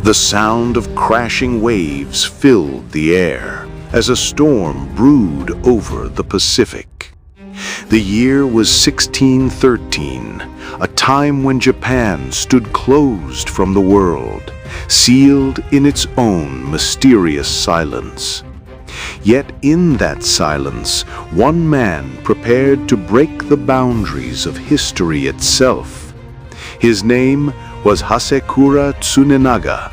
The sound of crashing waves filled the air as a storm brewed over the Pacific. The year was 1613, a time when Japan stood closed from the world, sealed in its own mysterious silence. Yet in that silence, one man prepared to break the boundaries of history itself. His name was Hasekura Tsunenaga,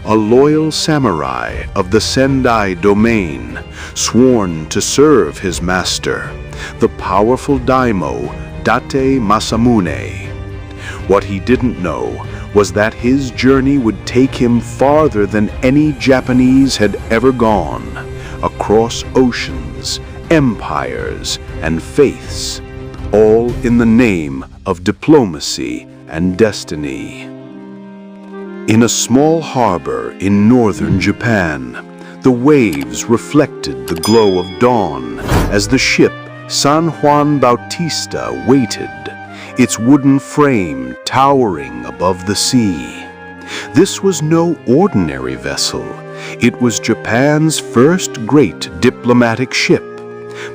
a loyal samurai of the Sendai domain, sworn to serve his master, the powerful daimyo Date Masamune. What he didn't know was that his journey would take him farther than any Japanese had ever gone, across oceans, empires, and faiths, all in the name of diplomacy and destiny. In a small harbor in northern Japan, the waves reflected the glow of dawn as the ship San Juan Bautista waited, its wooden frame towering above the sea. This was no ordinary vessel. It was Japan's first great diplomatic ship,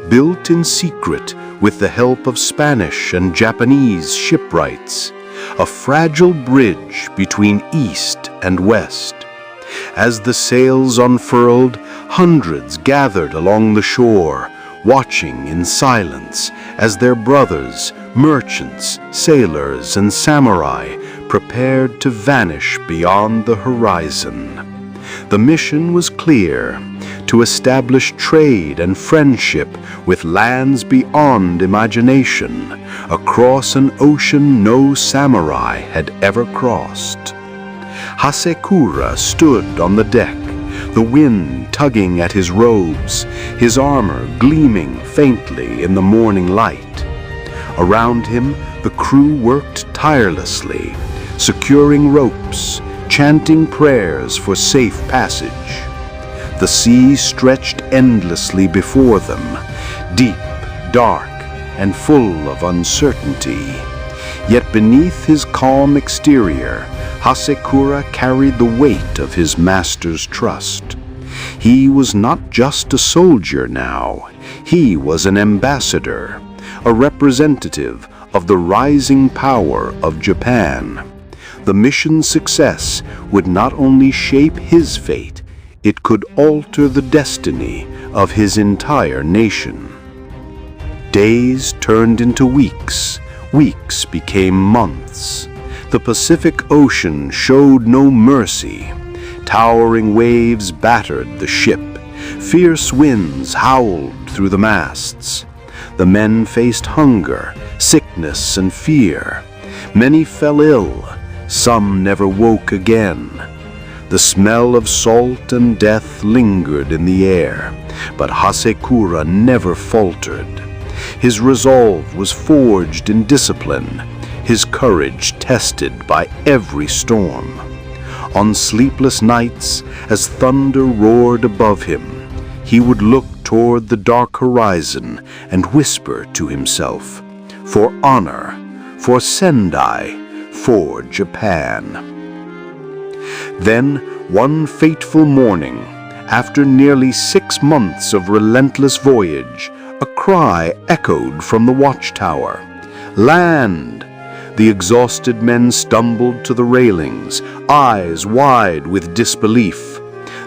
built in secret with the help of Spanish and Japanese shipwrights, a fragile bridge between East and West. As the sails unfurled, hundreds gathered along the shore, watching in silence as their brothers, merchants, sailors, and samurai prepared to vanish beyond the horizon. The mission was clear: to establish trade and friendship with lands beyond imagination, across an ocean no samurai had ever crossed. Hasekura stood on the deck, the wind tugging at his robes, his armor gleaming faintly in the morning light. Around him, the crew worked tirelessly, securing ropes, chanting prayers for safe passage. The sea stretched endlessly before them, deep, dark, and full of uncertainty. Yet beneath his calm exterior, Hasekura carried the weight of his master's trust. He was not just a soldier now. He was an ambassador, a representative of the rising power of Japan. The mission's success would not only shape his fate, it could alter the destiny of his entire nation. Days turned into weeks, weeks became months. The Pacific Ocean showed no mercy. Towering waves battered the ship. Fierce winds howled through the masts. The men faced hunger, sickness, and fear. Many fell ill. Some never woke again. The smell of salt and death lingered in the air, but Hasekura never faltered. His resolve was forged in discipline, his courage tested by every storm. On sleepless nights, as thunder roared above him, he would look toward the dark horizon and whisper to himself, "For honor, for Sendai, for Japan." Then, one fateful morning, after nearly 6 months of relentless voyage, a cry echoed from the watchtower. "Land!" The exhausted men stumbled to the railings, eyes wide with disbelief.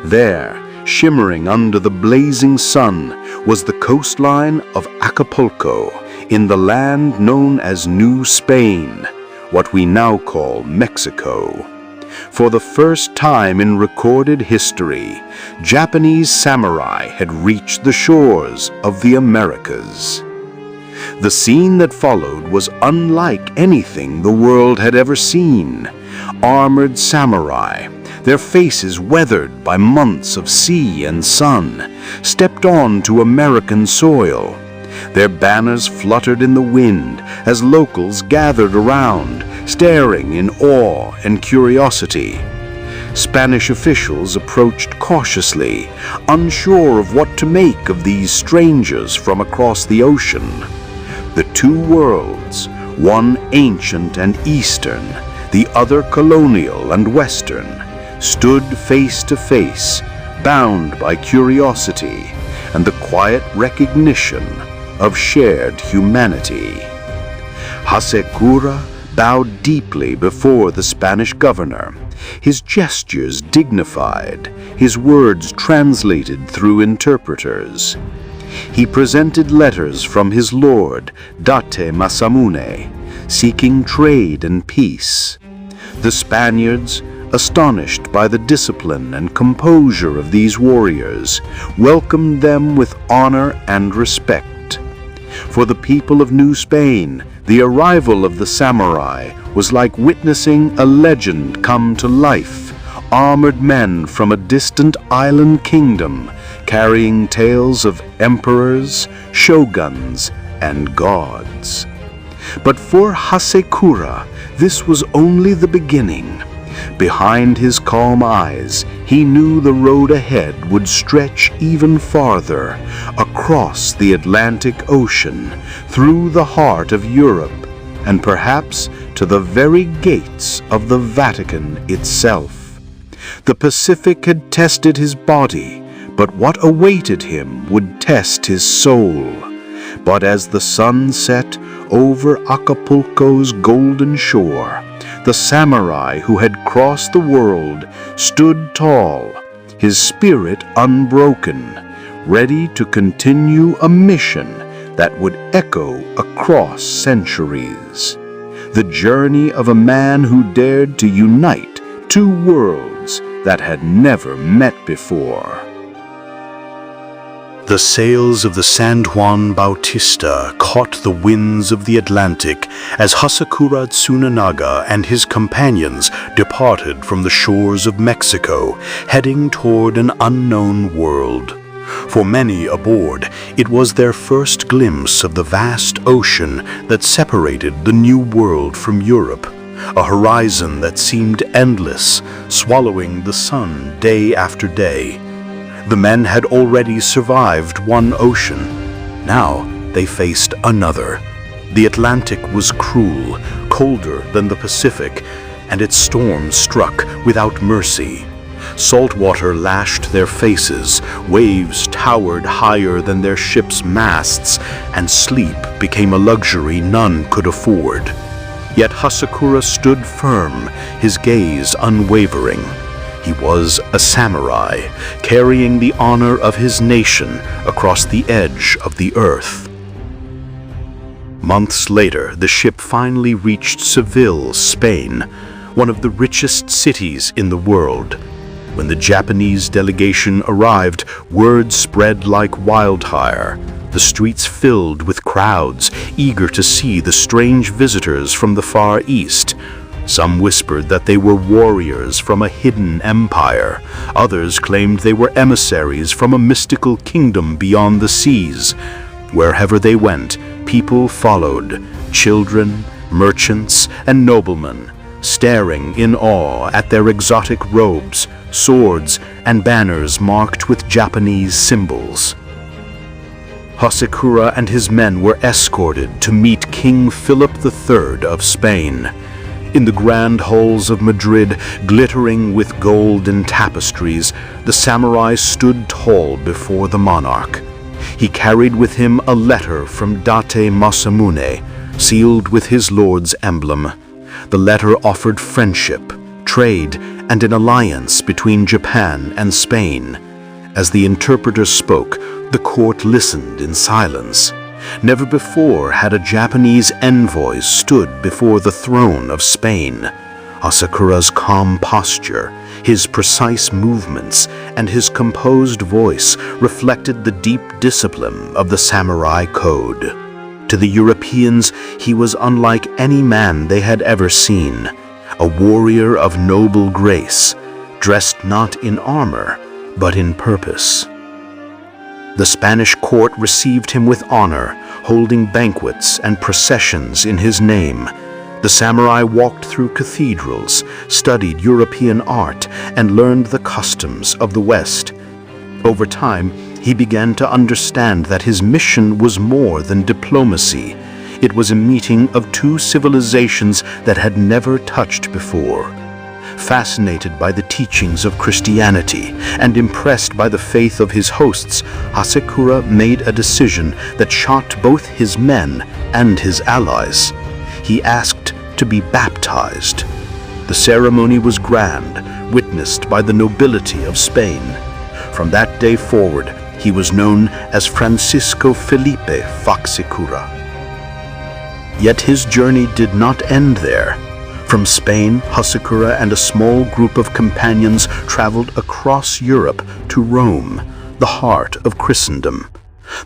There, shimmering under the blazing sun, was the coastline of Acapulco, in the land known as New Spain, what we now call Mexico. For the first time in recorded history, Japanese samurai had reached the shores of the Americas. The scene that followed was unlike anything the world had ever seen. Armored samurai, their faces weathered by months of sea and sun, stepped onto American soil. Their banners fluttered in the wind as locals gathered around, staring in awe and curiosity. Spanish officials approached cautiously, unsure of what to make of these strangers from across the ocean. The two worlds, one ancient and eastern, the other colonial and western, stood face to face, bound by curiosity and the quiet recognition of shared humanity. Hasekura bowed deeply before the Spanish governor, his gestures dignified, his words translated through interpreters. He presented letters from his lord, Date Masamune, seeking trade and peace. The Spaniards, astonished by the discipline and composure of these warriors, welcomed them with honor and respect. For the people of New Spain, the arrival of the samurai was like witnessing a legend come to life, armored men from a distant island kingdom, carrying tales of emperors, shoguns, and gods. But for Hasekura, this was only the beginning. Behind his calm eyes, he knew the road ahead would stretch even farther, across the Atlantic Ocean, through the heart of Europe, and perhaps to the very gates of the Vatican itself. The Pacific had tested his body, but what awaited him would test his soul. But as the sun set over Acapulco's golden shore, the samurai who had crossed the world stood tall, his spirit unbroken, ready to continue a mission that would echo across centuries. The journey of a man who dared to unite two worlds that had never met before. The sails of the San Juan Bautista caught the winds of the Atlantic as Hasekura Tsunenaga and his companions departed from the shores of Mexico, heading toward an unknown world. For many aboard, it was their first glimpse of the vast ocean that separated the New World from Europe, a horizon that seemed endless, swallowing the sun day after day. The men had already survived one ocean. Now they faced another. The Atlantic was cruel, colder than the Pacific, and its storms struck without mercy. Salt water lashed their faces, waves towered higher than their ships' masts, and sleep became a luxury none could afford. Yet Hasekura stood firm, his gaze unwavering. He was a samurai, carrying the honor of his nation across the edge of the earth. Months later, the ship finally reached Seville, Spain, one of the richest cities in the world. When the Japanese delegation arrived, word spread like wildfire. The streets filled with crowds, eager to see the strange visitors from the Far East. Some whispered that they were warriors from a hidden empire. Others claimed they were emissaries from a mystical kingdom beyond the seas. Wherever they went, people followed, children, merchants, and noblemen, staring in awe at their exotic robes, swords, and banners marked with Japanese symbols. Hasekura and his men were escorted to meet King Philip III of Spain. In the grand halls of Madrid, glittering with gold and tapestries, the samurai stood tall before the monarch. He carried with him a letter from Date Masamune, sealed with his lord's emblem. The letter offered friendship, trade, and an alliance between Japan and Spain. As the interpreter spoke, the court listened in silence. Never before had a Japanese envoy stood before the throne of Spain. Hasekura's calm posture, his precise movements, and his composed voice reflected the deep discipline of the samurai code. To the Europeans, he was unlike any man they had ever seen, a warrior of noble grace, dressed not in armor, but in purpose. The Spanish court received him with honor, holding banquets and processions in his name. The samurai walked through cathedrals, studied European art, and learned the customs of the West. Over time, he began to understand that his mission was more than diplomacy. It was a meeting of two civilizations that had never touched before. Fascinated by the teachings of Christianity and impressed by the faith of his hosts, Hasekura made a decision that shocked both his men and his allies. He asked to be baptized. The ceremony was grand, witnessed by the nobility of Spain. From that day forward, he was known as Francisco Felipe Hasekura. Yet his journey did not end there. From Spain, Hasekura and a small group of companions traveled across Europe to Rome, the heart of Christendom.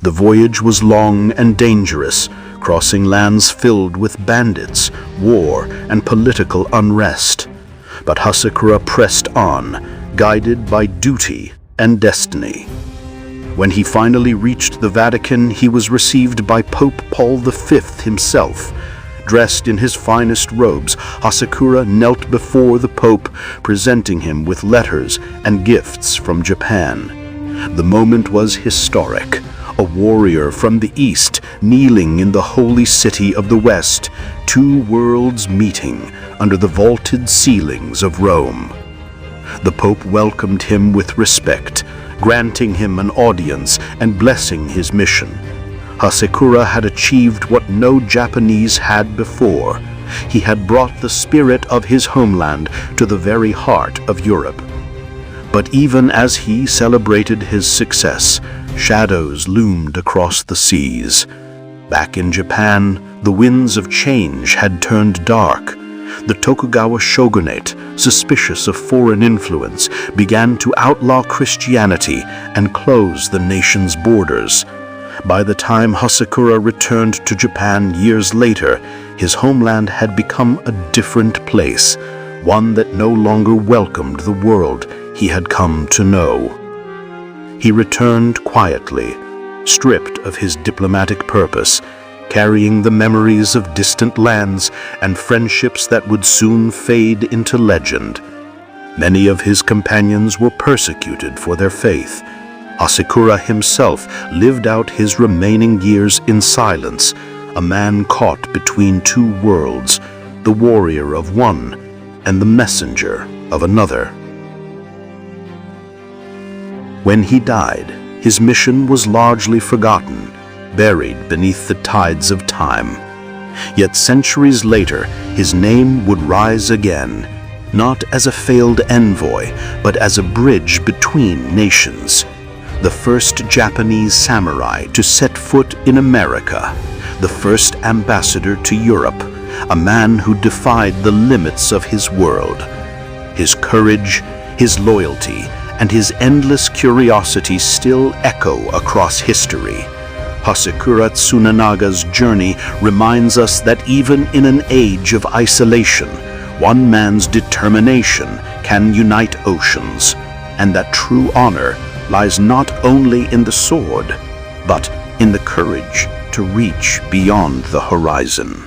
The voyage was long and dangerous, crossing lands filled with bandits, war, and political unrest. But Hasekura pressed on, guided by duty and destiny. When he finally reached the Vatican, he was received by Pope Paul V himself. Dressed in his finest robes, Hasekura knelt before the Pope, presenting him with letters and gifts from Japan. The moment was historic. A warrior from the East kneeling in the holy city of the West, two worlds meeting under the vaulted ceilings of Rome. The Pope welcomed him with respect, granting him an audience and blessing his mission. Hasekura had achieved what no Japanese had before. He had brought the spirit of his homeland to the very heart of Europe. But even as he celebrated his success, shadows loomed across the seas. Back in Japan, the winds of change had turned dark. The Tokugawa shogunate, suspicious of foreign influence, began to outlaw Christianity and close the nation's borders. By the time Hasekura returned to Japan years later, his homeland had become a different place, one that no longer welcomed the world he had come to know. He returned quietly, stripped of his diplomatic purpose, carrying the memories of distant lands and friendships that would soon fade into legend. Many of his companions were persecuted for their faith. Hasekura himself lived out his remaining years in silence, a man caught between two worlds, the warrior of one and the messenger of another. When he died, his mission was largely forgotten, buried beneath the tides of time. Yet centuries later, his name would rise again, not as a failed envoy, but as a bridge between nations. The first Japanese samurai to set foot in America, the first ambassador to Europe, a man who defied the limits of his world. His courage, his loyalty, and his endless curiosity still echo across history. Hasekura Tsunenaga's journey reminds us that even in an age of isolation, one man's determination can unite oceans, and that true honor lies not only in the sword, but in the courage to reach beyond the horizon.